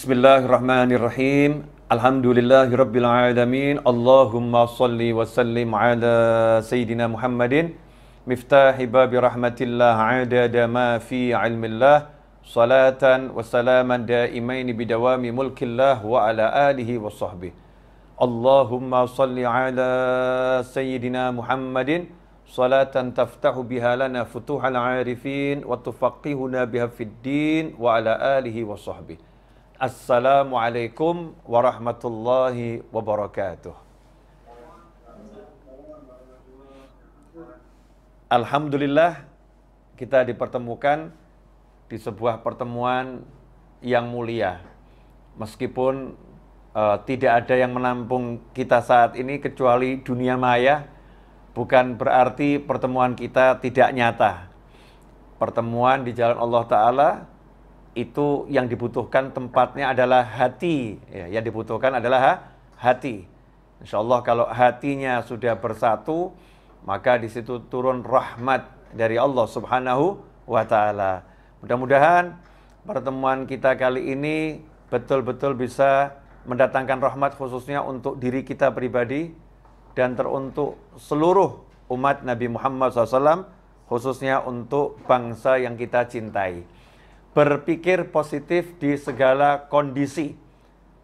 Bismillahirrahmanirrahim. Alhamdulillahirabbil alamin. Allahumma shalli wa sallim ala sayyidina Muhammadin miftahi babi rahmatillah adada ma fi ilmillah salatan wa salaman daimain bidawami mulkillah wa ala alihi wa sahbihi. Allahumma shalli ala sayyidina Muhammadin salatan taftahu biha lana futuhal arifin wa tufaqihuna biha fid din wa ala alihi wa sahbihi. Assalamualaikum warahmatullahi wabarakatuh. Alhamdulillah kita dipertemukan di sebuah pertemuan yang mulia. Meskipun tidak ada yang menampung kita saat ini kecuali dunia maya, bukan berarti pertemuan kita tidak nyata. Pertemuan di jalan Allah Ta'ala itu yang dibutuhkan tempatnya adalah hati, ya, yang dibutuhkan adalah hati. Insya Allah kalau hatinya sudah bersatu, maka di situ turun rahmat dari Allah Subhanahu wa Ta'ala. Mudah-mudahan pertemuan kita kali ini betul-betul bisa mendatangkan rahmat khususnya untuk diri kita pribadi dan teruntuk seluruh umat Nabi Muhammad SAW, khususnya untuk bangsa yang kita cintai. Berpikir positif di segala kondisi,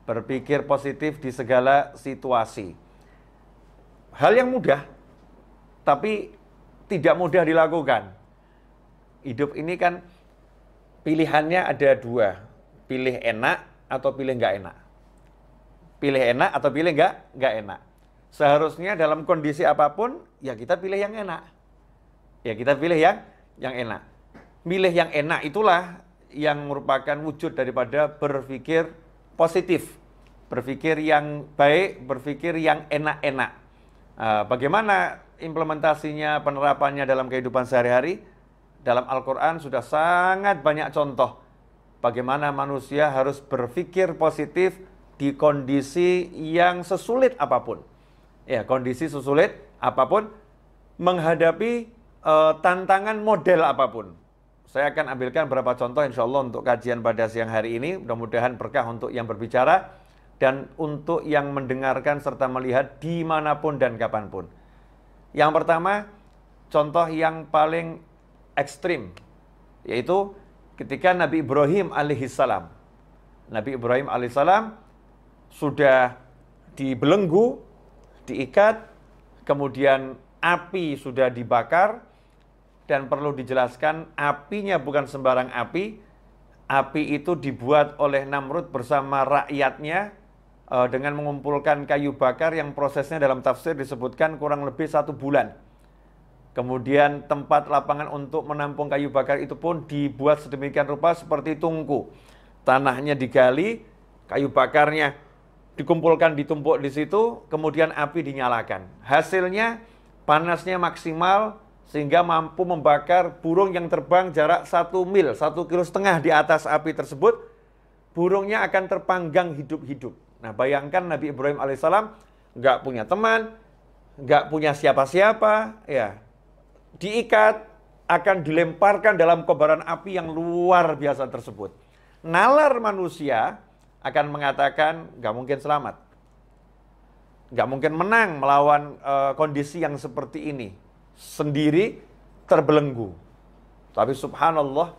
berpikir positif di segala situasi. Hal yang mudah, tapi tidak mudah dilakukan. Hidup ini kan pilihannya ada dua, pilih enak atau pilih nggak enak. Pilih enak atau pilih nggak enak. Seharusnya dalam kondisi apapun, ya kita pilih yang enak. Ya kita pilih yang enak. Milih yang enak itulah yang merupakan wujud daripada berpikir positif, berpikir yang baik, berpikir yang enak-enak. Bagaimana implementasinya, penerapannya dalam kehidupan sehari-hari? Dalam Al-Quran sudah sangat banyak contoh bagaimana manusia harus berpikir positif di kondisi yang sesulit apapun. Ya, kondisi sesulit apapun, menghadapi tantangan model apapun. Saya akan ambilkan beberapa contoh insya Allah untuk kajian pada siang hari ini. Mudah-mudahan berkah untuk yang berbicara dan untuk yang mendengarkan serta melihat dimanapun dan kapanpun. Yang pertama, contoh yang paling ekstrim, yaitu ketika Nabi Ibrahim alaihissalam. Nabi Ibrahim alaihissalam sudah dibelenggu, diikat, kemudian api sudah dibakar. Dan perlu dijelaskan, apinya bukan sembarang api. Api itu dibuat oleh Namrud bersama rakyatnya dengan mengumpulkan kayu bakar yang prosesnya dalam tafsir disebutkan kurang lebih 1 bulan. Kemudian tempat lapangan untuk menampung kayu bakar itu pun dibuat sedemikian rupa seperti tungku. Tanahnya digali, kayu bakarnya dikumpulkan, ditumpuk di situ, kemudian api dinyalakan. Hasilnya panasnya maksimal, sehingga mampu membakar burung yang terbang jarak 1 mil, 1,5 kilo di atas api tersebut. Burungnya akan terpanggang hidup-hidup. Nah, bayangkan Nabi Ibrahim alaihissalam nggak punya teman, nggak punya siapa-siapa, ya, diikat, akan dilemparkan dalam kobaran api yang luar biasa tersebut. Nalar manusia akan mengatakan nggak mungkin selamat, nggak mungkin menang melawan kondisi yang seperti ini. Sendiri terbelenggu. Tapi subhanallah,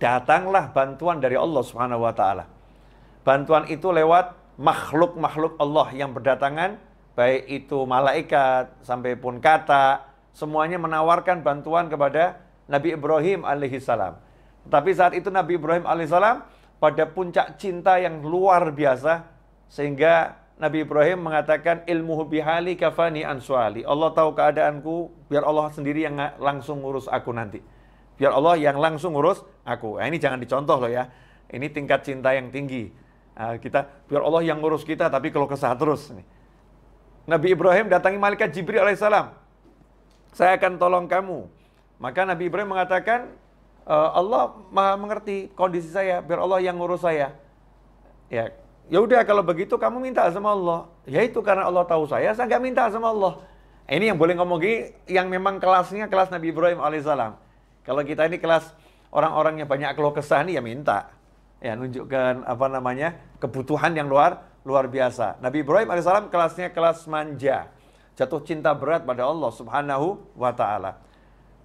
datanglah bantuan dari Allah Subhanahu wa Ta'ala. Bantuan itu lewat makhluk-makhluk Allah yang berdatangan, baik itu malaikat sampai pun kata, semuanya menawarkan bantuan kepada Nabi Ibrahim alaihissalam. Tapi saat itu Nabi Ibrahim alaihissalam pada puncak cinta yang luar biasa, sehingga Nabi Ibrahim mengatakan ilmuhu bihali kafani ansuali. Allah tahu keadaanku, biar Allah sendiri yang langsung ngurus aku nanti. Biar Allah yang langsung ngurus aku. Nah, ini jangan dicontoh loh ya. Ini tingkat cinta yang tinggi. Kita biar Allah yang ngurus kita, tapi kalau kesah terus. Nabi Ibrahim datangi malaikat Jibril alaihissalam. Saya akan tolong kamu. Maka Nabi Ibrahim mengatakan, Allah maha mengerti kondisi saya, biar Allah yang ngurus saya. Ya udah kalau begitu kamu minta sama Allah. Ya itu karena Allah tahu saya nggak minta sama Allah. Ini yang boleh ngomong gini, yang memang kelasnya kelas Nabi Ibrahim alaihissalam. Kalau kita ini kelas orang-orang yang banyak keluh kesah nih ya minta. Ya, nunjukkan apa namanya? Kebutuhan yang luar biasa. Nabi Ibrahim alaihissalam kelasnya kelas manja. Jatuh cinta berat pada Allah Subhanahu wa taala.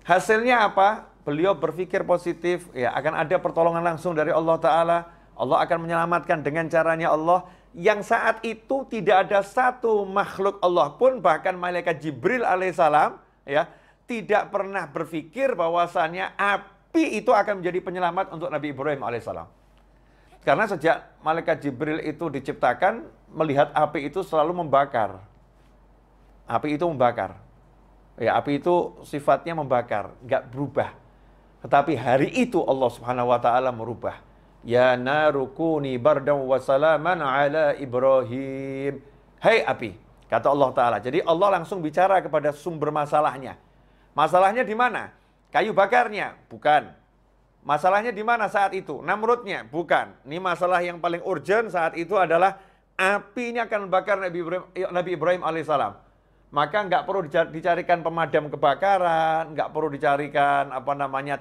Hasilnya apa? Beliau berpikir positif, ya akan ada pertolongan langsung dari Allah taala. Allah akan menyelamatkan dengan caranya Allah, yang saat itu tidak ada satu makhluk Allah pun, bahkan malaikat Jibril alaihissalam, ya, tidak pernah berpikir bahwasannya api itu akan menjadi penyelamat untuk Nabi Ibrahim alaihissalam. Karena sejak malaikat Jibril itu diciptakan, melihat api itu selalu membakar. Api itu membakar. Ya, api itu sifatnya membakar, nggak berubah. Tetapi hari itu Allah Subhanahu wa taala merubah. Ya narukuni bardan wa salaman ala Ibrahim. Hai api, kata Allah taala. Jadi Allah langsung bicara kepada sumber masalahnya. Masalahnya di mana? Kayu bakarnya? Bukan. Masalahnya di mana saat itu? Namrudnya? Bukan. Ini masalah yang paling urgent saat itu adalah apinya akan membakar Nabi Ibrahim alaihissalam. Maka nggak perlu dicarikan pemadam kebakaran, nggak perlu dicarikan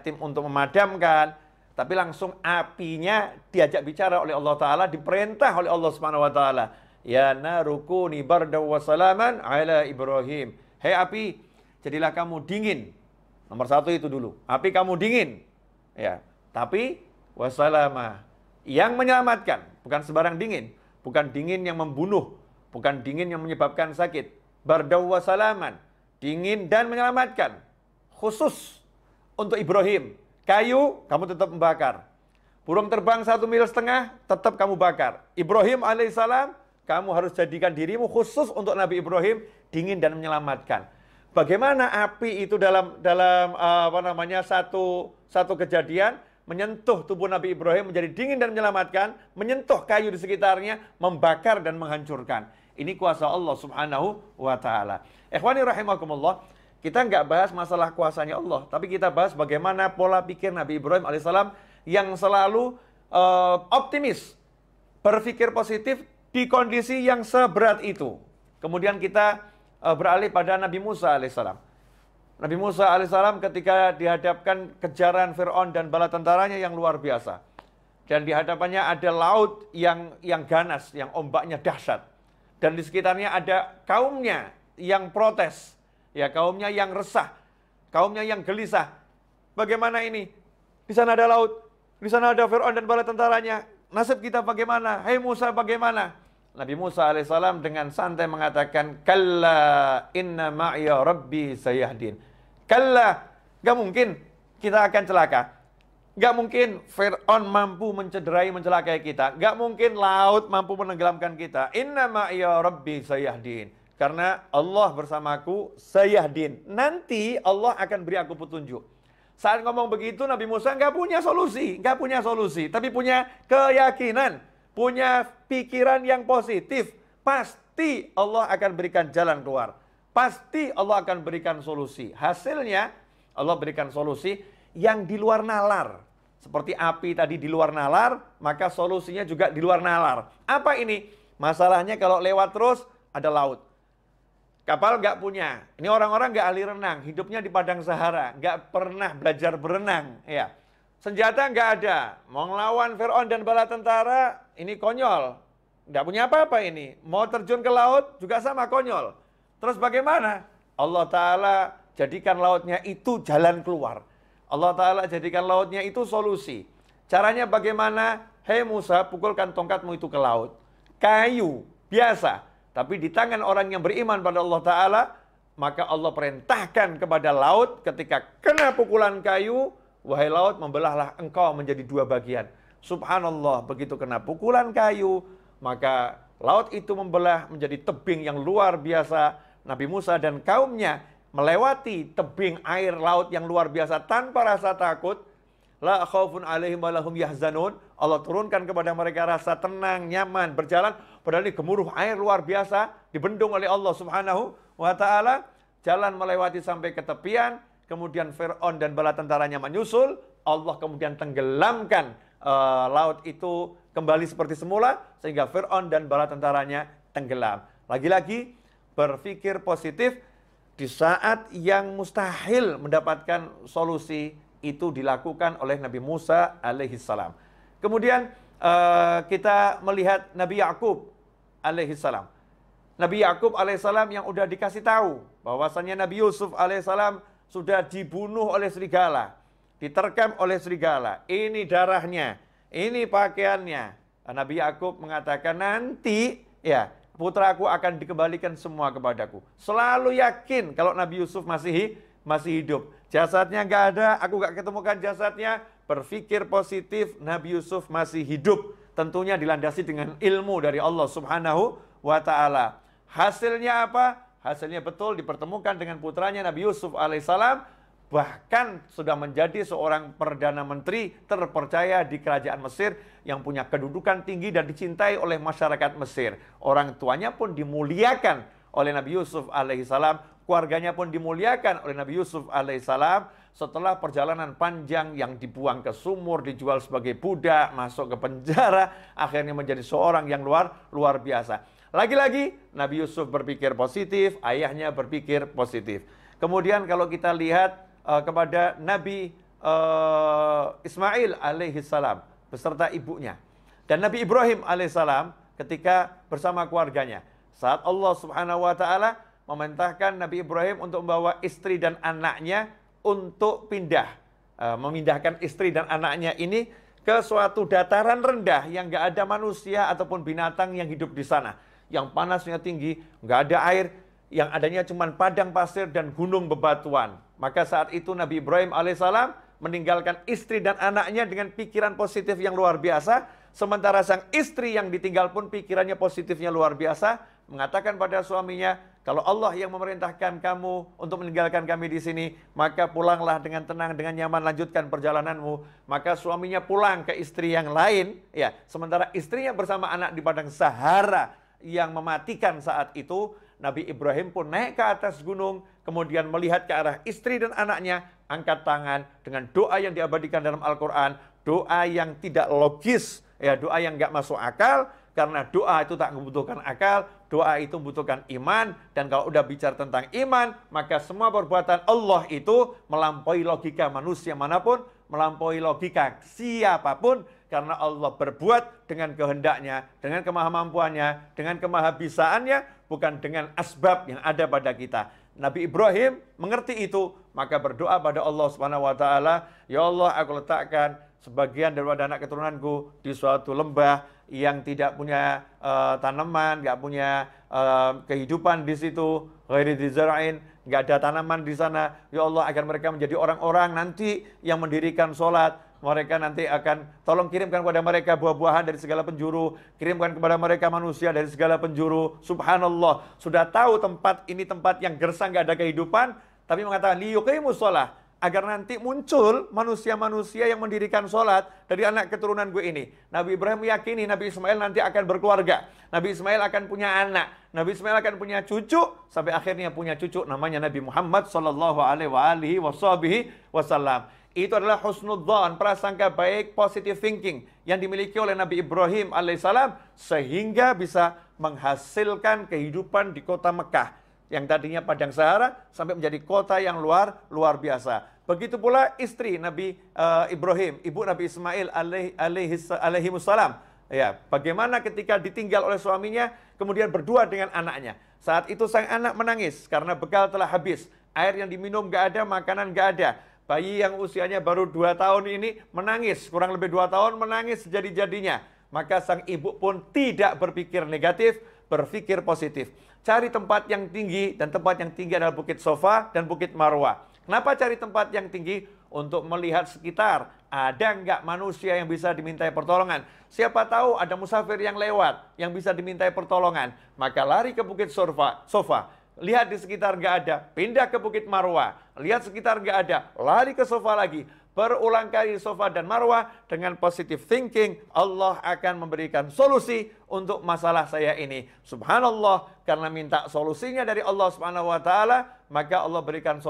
tim untuk memadamkan, tapi langsung apinya diajak bicara oleh Allah Taala, diperintah oleh Allah Subhanahu Wa Taala. Ya narukuni bardan wa salaman ala Ibrahim. Hei api, jadilah kamu dingin. Nomor satu itu dulu. Api kamu dingin. Ya, tapi wasalama, yang menyelamatkan, bukan sembarang dingin, bukan dingin yang membunuh, bukan dingin yang menyebabkan sakit. Bardaw wa salaman, dingin dan menyelamatkan, khusus untuk Ibrahim. Kayu kamu tetap membakar, burung terbang 1,5 mil tetap kamu bakar. Ibrahim alaihissalam, kamu harus jadikan dirimu khusus untuk Nabi Ibrahim, dingin dan menyelamatkan. Bagaimana api itu dalam satu kejadian menyentuh tubuh Nabi Ibrahim menjadi dingin dan menyelamatkan, menyentuh kayu di sekitarnya, membakar dan menghancurkan. Ini kuasa Allah Subhanahu wa taala. Ikhwani rahimakumullah, kita nggak bahas masalah kuasanya Allah, tapi kita bahas bagaimana pola pikir Nabi Ibrahim alaihissalam yang selalu optimis, berpikir positif di kondisi yang seberat itu. Kemudian kita beralih pada Nabi Musa alaihissalam. Nabi Musa alaihissalam ketika dihadapkan kejaran Fir'aun dan bala tentaranya yang luar biasa. Dan di hadapannya ada laut yang ganas, yang ombaknya dahsyat. Dan di sekitarnya ada kaumnya yang protes. Ya, kaumnya yang resah. Kaumnya yang gelisah. Bagaimana ini? Di sana ada laut. Di sana ada Fir'aun dan bala tentaranya. Nasib kita bagaimana? Hai Musa, bagaimana? Nabi Musa alaihissalam dengan santai mengatakan, Kalla inna ma'iya rabbi sayahdin. Kalla, gak mungkin kita akan celaka. Gak mungkin Fir'aun mampu mencelakai kita. Gak mungkin laut mampu menenggelamkan kita. Inna ma'iya rabbi sayahdin. Karena Allah bersamaku sayahdin. Nanti Allah akan beri aku petunjuk. Saat ngomong begitu Nabi Musa gak punya solusi. Gak punya solusi. Tapi punya keyakinan. Punya pikiran yang positif. Pasti Allah akan berikan jalan keluar. Pasti Allah akan berikan solusi. Hasilnya Allah berikan solusi yang di luar nalar. Seperti api tadi di luar nalar, maka solusinya juga di luar nalar. Apa ini? Masalahnya kalau lewat terus ada laut. Kapal nggak punya. Ini orang-orang nggak ahli renang, hidupnya di padang Sahara, nggak pernah belajar berenang. Ya, senjata nggak ada. Mau ngelawan Fir'aun dan bala tentara, ini konyol. Nggak punya apa-apa ini. Mau terjun ke laut juga sama konyol. Terus bagaimana? Allah Ta'ala jadikan lautnya itu jalan keluar. Allah Ta'ala jadikan lautnya itu solusi. Caranya bagaimana? Hei Musa, pukulkan tongkatmu itu ke laut. Kayu, biasa. Tapi di tangan orang yang beriman pada Allah Ta'ala, maka Allah perintahkan kepada laut ketika kena pukulan kayu, wahai laut, membelahlah engkau menjadi 2 bagian. Subhanallah, begitu kena pukulan kayu, maka laut itu membelah menjadi tebing yang luar biasa. Nabi Musa dan kaumnya melewati tebing air laut yang luar biasa tanpa rasa takut. La khaufun alaihim wa lahum yahzanun. Allah turunkan kepada mereka rasa tenang, nyaman, berjalan. Padahal ini gemuruh air luar biasa, dibendung oleh Allah Subhanahu wa ta'ala. Jalan melewati sampai ke tepian. Kemudian Fir'aun dan bala tentaranya menyusul. Allah kemudian tenggelamkan laut itu kembali seperti semula. Sehingga Fir'aun dan bala tentaranya tenggelam. Lagi-lagi berpikir positif. Di saat yang mustahil mendapatkan solusi, itu dilakukan oleh Nabi Musa alaihissalam. Kemudian kita melihat Nabi Yakub alaihissalam. Nabi Yakub alaihissalam yang udah dikasih tahu bahwasannya Nabi Yusuf alaihissalam sudah dibunuh oleh serigala, diterkam oleh serigala. Ini darahnya, ini pakaiannya. Nabi Yakub mengatakan, nanti ya putraku akan dikembalikan semua kepadaku. Selalu yakin kalau Nabi Yusuf masih hidup. Jasadnya nggak ada, aku nggak ketemukan jasadnya. Berpikir positif, Nabi Yusuf masih hidup. Tentunya dilandasi dengan ilmu dari Allah Subhanahu wa Ta'ala. Hasilnya apa? Hasilnya betul dipertemukan dengan putranya Nabi Yusuf alaihissalam. Bahkan sudah menjadi seorang Perdana Menteri terpercaya di kerajaan Mesir yang punya kedudukan tinggi dan dicintai oleh masyarakat Mesir. Orang tuanya pun dimuliakan oleh Nabi Yusuf alaihissalam. Keluarganya pun dimuliakan oleh Nabi Yusuf alaihissalam. Setelah perjalanan panjang yang dibuang ke sumur, dijual sebagai budak, masuk ke penjara, akhirnya menjadi seorang yang luar biasa. Lagi-lagi Nabi Yusuf berpikir positif, ayahnya berpikir positif. Kemudian kalau kita lihat kepada Nabi Ismail alaihissalam beserta ibunya. Dan Nabi Ibrahim alaihissalam ketika bersama keluarganya. Saat Allah Subhanahu wa Ta'ala memerintahkan Nabi Ibrahim untuk membawa istri dan anaknya untuk memindahkan istri dan anaknya ini ke suatu dataran rendah yang nggak ada manusia ataupun binatang yang hidup di sana. Yang panasnya tinggi, nggak ada air, yang adanya cuma padang pasir dan gunung bebatuan. Maka saat itu Nabi Ibrahim alaihissalam meninggalkan istri dan anaknya dengan pikiran positif yang luar biasa. Sementara sang istri yang ditinggal pun pikirannya positifnya luar biasa. Mengatakan pada suaminya, kalau Allah yang memerintahkan kamu untuk meninggalkan kami di sini, maka pulanglah dengan tenang, dengan nyaman, lanjutkan perjalananmu. Maka suaminya pulang ke istri yang lain. Ya, sementara istrinya bersama anak di padang Sahara yang mematikan saat itu, Nabi Ibrahim pun naik ke atas gunung, kemudian melihat ke arah istri dan anaknya, angkat tangan dengan doa yang diabadikan dalam Al-Quran, doa yang tidak logis, ya, doa yang nggak masuk akal, karena doa itu tak membutuhkan akal, doa itu membutuhkan iman, dan kalau udah bicara tentang iman, maka semua perbuatan Allah itu melampaui logika manusia manapun, melampaui logika siapapun, karena Allah berbuat dengan kehendaknya, dengan kemahamampuannya, dengan kemahabisaannya, bukan dengan asbab yang ada pada kita. Nabi Ibrahim mengerti itu, maka berdoa pada Allah Subhanahu wa Ta'ala, ya Allah, aku letakkan sebagian daripada anak keturunanku di suatu lembah yang tidak punya tanaman, nggak punya kehidupan di situ, ghairi dzara'in, nggak ada tanaman di sana. Ya Allah, agar mereka menjadi orang-orang nanti yang mendirikan sholat. Mereka nanti akan, tolong kirimkan kepada mereka buah-buahan dari segala penjuru, kirimkan kepada mereka manusia dari segala penjuru. Subhanallah, sudah tahu tempat ini tempat yang gersang, nggak ada kehidupan, tapi mengatakan liyuqimus shalah, agar nanti muncul manusia-manusia yang mendirikan sholat dari anak keturunan gue ini. Nabi Ibrahim meyakini Nabi Ismail nanti akan berkeluarga, Nabi Ismail akan punya anak, Nabi Ismail akan punya cucu, sampai akhirnya punya cucu namanya Nabi Muhammad sallallahu alaihi wasallam. Itu adalah husnudzan, prasangka baik, positive thinking yang dimiliki oleh Nabi Ibrahim alaihissalam, sehingga bisa menghasilkan kehidupan di kota Mekah yang tadinya padang Sahara sampai menjadi kota yang luar biasa. Begitu pula istri Nabi Ibrahim, ibu Nabi Ismail alaihi wassalam. Ya, bagaimana ketika ditinggal oleh suaminya, kemudian berdua dengan anaknya. Saat itu sang anak menangis karena bekal telah habis, air yang diminum gak ada, makanan gak ada. Bayi yang usianya baru 2 tahun ini menangis, kurang lebih 2 tahun menangis sejadi-jadinya. Maka sang ibu pun tidak berpikir negatif, berpikir positif. Cari tempat yang tinggi, dan tempat yang tinggi adalah Bukit Sofa dan Bukit Marwah. Kenapa cari tempat yang tinggi? Untuk melihat sekitar, ada nggak manusia yang bisa dimintai pertolongan. Siapa tahu ada musafir yang lewat, yang bisa dimintai pertolongan. Maka lari ke Bukit Sofa. Lihat di sekitar nggak ada, pindah ke Bukit Marwah. Lihat sekitar nggak ada, lari ke Sofa lagi. Berulang kali Sofa dan Marwah dengan positive thinking, Allah akan memberikan solusi untuk masalah saya ini. Subhanallah, karena minta solusinya dari Allah Subhanahu wa Ta'ala, maka Allah berikan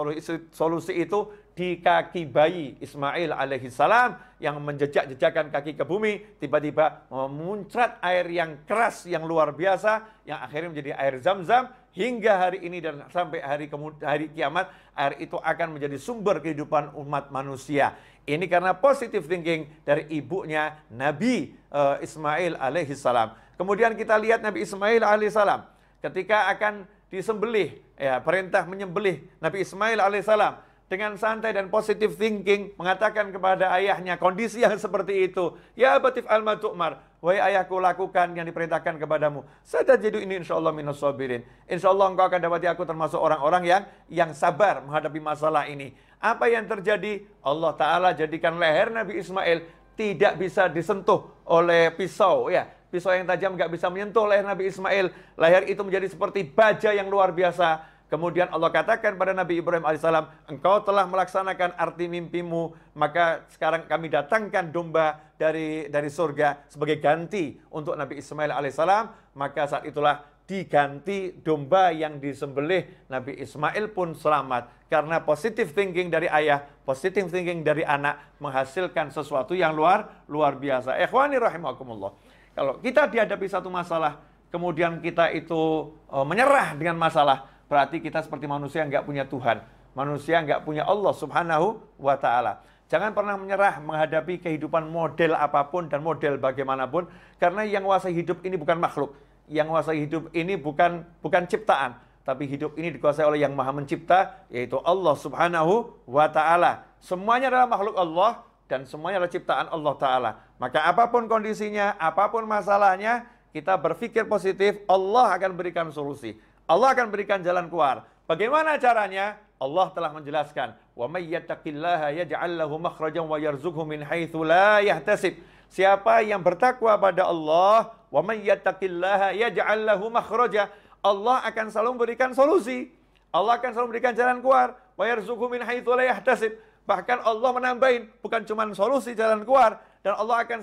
solusi itu di kaki bayi Ismail alaihissalam yang menjejak-jejakkan kaki ke bumi, tiba-tiba memuncrat air yang keras yang luar biasa, yang akhirnya menjadi air Zam-Zam hingga hari ini dan sampai hari kiamat, air itu akan menjadi sumber kehidupan umat manusia. Ini karena positive thinking dari ibunya Nabi Ismail alaihissalam. Kemudian kita lihat Nabi Ismail alaihissalam ketika akan disembelih, ya, perintah menyembelih Nabi Ismail alaihissalam dengan santai dan positive thinking mengatakan kepada ayahnya kondisi yang seperti itu, ya abatif alma tu'mar, wahai ayahku, lakukan yang diperintahkan kepadamu. Satajidu ini insyaallah minas sabirin. Insyaallah engkau akan dapati aku termasuk orang-orang yang sabar menghadapi masalah ini. Apa yang terjadi? Allah Ta'ala jadikan leher Nabi Ismail tidak bisa disentuh oleh pisau, ya. Pisau yang tajam nggak bisa menyentuh leher Nabi Ismail. Leher itu menjadi seperti baja yang luar biasa. Kemudian Allah katakan pada Nabi Ibrahim alaihissalam, engkau telah melaksanakan arti mimpimu, maka sekarang kami datangkan domba dari surga sebagai ganti untuk Nabi Ismail alaihissalam. Maka saat itulah diganti domba yang disembelih. Nabi Ismail pun selamat karena positive thinking dari ayah, positive thinking dari anak menghasilkan sesuatu yang luar biasa. Ikhwani rahimakumullah. Kalau kita dihadapi satu masalah, kemudian kita itu menyerah dengan masalah, berarti kita seperti manusia yang nggak punya Tuhan. Manusia nggak punya Allah subhanahu wa ta'ala. Jangan pernah menyerah menghadapi kehidupan model apapun dan model bagaimanapun. Karena yang menguasai hidup ini bukan makhluk. Yang menguasai hidup ini bukan ciptaan. Tapi hidup ini dikuasai oleh yang maha mencipta, yaitu Allah subhanahu wa ta'ala. Semuanya adalah makhluk Allah dan semuanya adalah ciptaan Allah ta'ala. Maka apapun kondisinya, apapun masalahnya, kita berpikir positif, Allah akan berikan solusi. Allah akan berikan jalan keluar. Bagaimana caranya? Allah telah menjelaskan, "Wa may yattaqillaha yaj'al lahu makhrajan wa yarzuqhu min haitsu la yahtasib." Siapa yang bertakwa pada Allah, "Wa may yattaqillaha yaj'al lahu makhraja." Allah akan selalu memberikan solusi. Allah akan selalu memberikan jalan keluar. "Wa yarzuqhu min haitsu la yahtasib." Bahkan Allah menambahin, bukan cuma solusi jalan keluar, dan Allah akan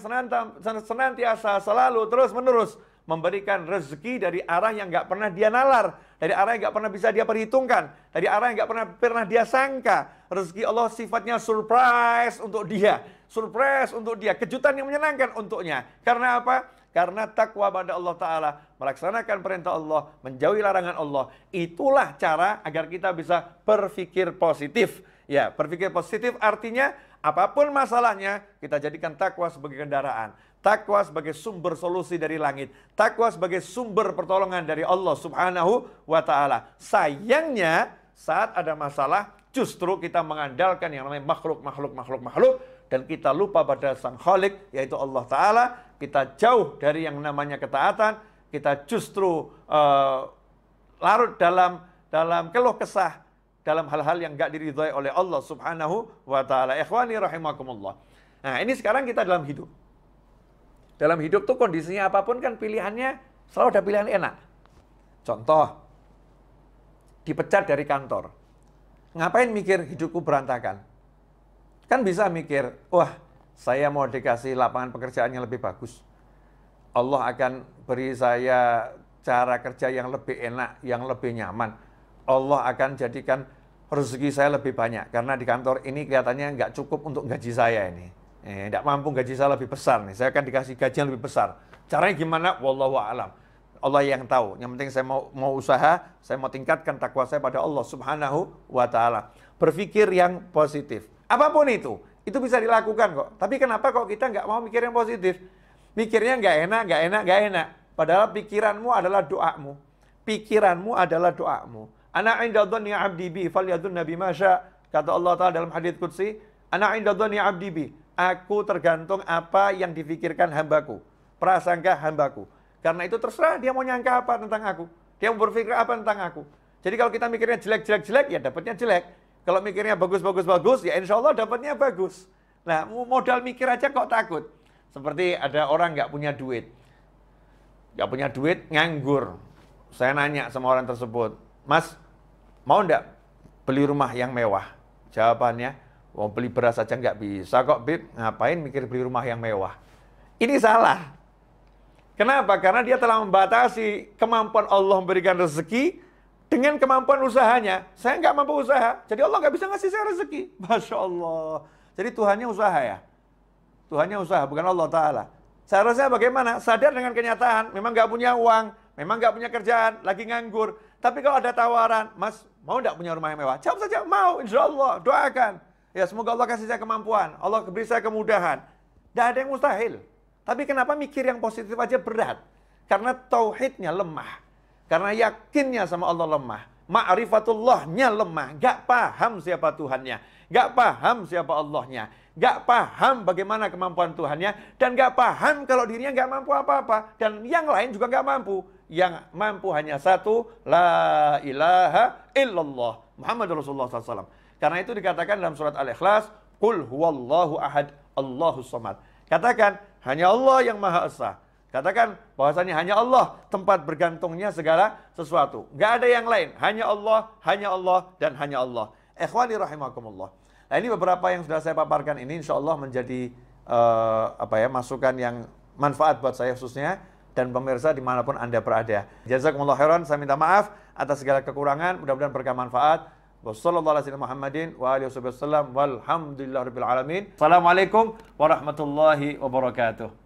senantiasa selalu terus-menerus memberikan rezeki dari arah yang nggak pernah dia nalar, dari arah yang nggak pernah bisa dia perhitungkan, dari arah yang nggak pernah dia sangka. Rezeki Allah sifatnya surprise untuk dia, kejutan yang menyenangkan untuknya. Karena apa? Karena takwa pada Allah Ta'ala, melaksanakan perintah Allah, menjauhi larangan Allah. Itulah cara agar kita bisa berpikir positif. Ya, berpikir positif artinya apapun masalahnya, kita jadikan takwa sebagai kendaraan. Takwa sebagai sumber solusi dari langit. Takwa sebagai sumber pertolongan dari Allah subhanahu wa ta'ala. Sayangnya, saat ada masalah, justru kita mengandalkan yang namanya makhluk. Dan kita lupa pada sang Khalik, yaitu Allah Ta'ala. Kita jauh dari yang namanya ketaatan. Kita justru larut dalam keluh kesah, dalam hal-hal yang gak diridhai oleh Allah subhanahu wa ta'ala. Ikhwani rahimakumullah. Nah, ini sekarang kita dalam hidup. Dalam hidup tuh kondisinya apapun kan pilihannya selalu ada pilihan enak. Contoh, dipecat dari kantor. Ngapain mikir hidupku berantakan? Kan bisa mikir, wah saya mau dikasih lapangan pekerjaan yang lebih bagus. Allah akan beri saya cara kerja yang lebih enak, yang lebih nyaman. Allah akan jadikan rezeki saya lebih banyak. Karena di kantor ini kelihatannya nggak cukup untuk gaji saya ini. Tidak mampu gaji saya lebih besar nih. Saya akan dikasih gaji yang lebih besar. Caranya gimana? Wallahu a'lam. Allah yang tahu. Yang penting saya mau usaha, saya mau tingkatkan takwa saya pada Allah subhanahu wa ta'ala. Berpikir yang positif. Apapun itu bisa dilakukan kok. Tapi kenapa kok kita nggak mau mikir yang positif? Mikirnya nggak enak. Padahal pikiranmu adalah doamu. Ana inda dhanni 'abdi bi falyadhunna bima syaa. Kata Allah Ta'ala dalam hadits qudsi, ana inda dhanni 'abdi bi. Aku tergantung apa yang difikirkan hambaku, prasangka hambaku. Karena itu terserah dia mau nyangka apa tentang aku. Dia mau berpikir apa tentang aku. Jadi kalau kita mikirnya jelek, ya dapatnya jelek. Kalau mikirnya bagus, ya insya Allah dapatnya bagus. Nah, modal mikir aja kok takut. Seperti ada orang nggak punya duit. Nganggur. Saya nanya sama orang tersebut, "Mas, mau nggak beli rumah yang mewah?" Jawabannya, mau beli beras aja nggak bisa kok, Bib. Ngapain mikir beli rumah yang mewah? Ini salah. Kenapa? Karena dia telah membatasi kemampuan Allah memberikan rezeki dengan kemampuan usahanya. Saya nggak mampu usaha, jadi Allah nggak bisa ngasih saya rezeki. Masya Allah. Jadi Tuhannya usaha ya? Tuhannya usaha, bukan Allah Ta'ala. Seharusnya bagaimana? Sadar dengan kenyataan, memang nggak punya uang, memang nggak punya kerjaan, lagi nganggur. Tapi kalau ada tawaran, Mas, mau nggak punya rumah yang mewah? Jawab saja, mau, insya Allah, doakan. Ya, semoga Allah kasih saya kemampuan, Allah beri saya kemudahan. Tidak ada yang mustahil. Tapi kenapa mikir yang positif aja berat? Karena tauhidnya lemah. Karena yakinnya sama Allah lemah. Ma'rifatullahnya lemah. Gak paham siapa Tuhannya. Gak paham siapa Allahnya. Gak paham bagaimana kemampuan Tuhannya. Dan gak paham kalau dirinya gak mampu apa-apa. Dan yang lain juga gak mampu. Yang mampu hanya satu. La ilaha illallah. Muhammad Rasulullah SAW. Karena itu dikatakan dalam surat Al-Ikhlas. Qul huwallahu ahad, Allahus samad. Katakan, hanya Allah yang Maha Esa. Katakan bahwasanya hanya Allah tempat bergantungnya segala sesuatu. Gak ada yang lain. Hanya Allah, dan hanya Allah. Ikhwani rahimakumullah. Nah, ini beberapa yang sudah saya paparkan ini insya Allah menjadi masukan yang manfaat buat saya khususnya dan pemirsa dimanapun Anda berada. Jazakumullah khairan. Saya minta maaf atas segala kekurangan. Mudah-mudahan berkah manfaat. Wassalamualaikum warahmatullahi wabarakatuh.